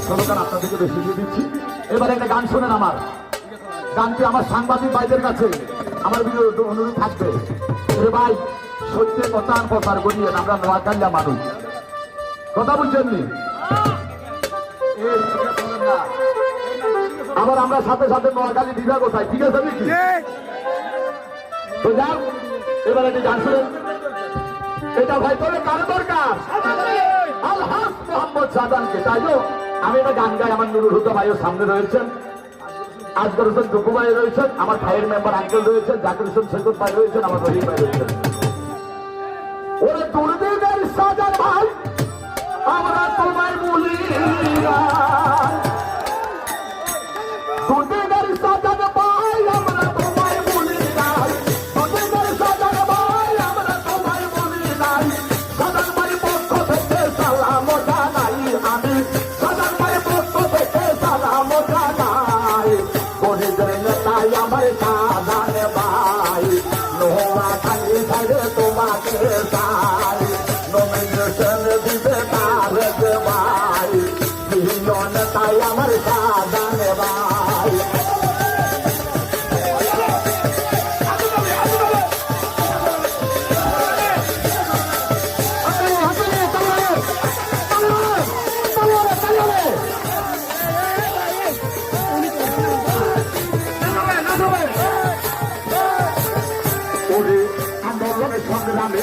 Slogan আপনাদেরকে বেশি দিয়ে দিচ্ছি। এবারে একটা গান শোনেন আমার গানটি আমার সাংবাদিক ভাইদের কাছে আমার বিরুদ্ধে অনুরোধ থাকবে। ভাই সত্যের কথা প্রচার করিয়েন, আমরা নোয়াখালীর মানুষ, কথা বুঝছেন নি? আবার আমরা সাথে সাথে নোয়াখালী বিভাগ চাই, ঠিক আছে নাকি? তো যাক এবার একটি গান শুনেন। এটা ভাই তবে কার দরকার? আলহাজ মোহাম্মদ শাহজাহানকে। তাই তো আমি একটা গান গাই। আমার নুরুল হুদা ভাইয়ের সামনে রয়েছেন, আজগর হোসেন টুকু ভাই রয়েছেন, আমার ভাইয়ের মেম্বার আঙ্কেল রয়েছেন, জাকির হোসেন সৈকত ভাই রয়েছেন, আমার রহিম ভাই রয়েছেন। ওরে দুর্দিনের শাহজাহান ভাই আমরা তোমায় বলি না, দুর্দিনের শাহজাহান ভাই আমরা তোমায় বলি না, দুর্দিনের শাহজাহান ভাই আমরা তোমায় বলি নাই। শাহজাহান ভাইয়ের পক্ষ থেকে সালাম জানাই আমি, শাহজাহান ভাইয়ের পক্ষ থেকে সালাম জানাই। গরিবের নেতাই আমার শাহজাহান ভাই, নোয়াখালী ছেড়ে তোমাকে চাই, নমিনেশন দিবে তার ভাই, প্রিয় নেতাই আমার শাহজাহান ভাই। আন্দোলনের সংগ্রামে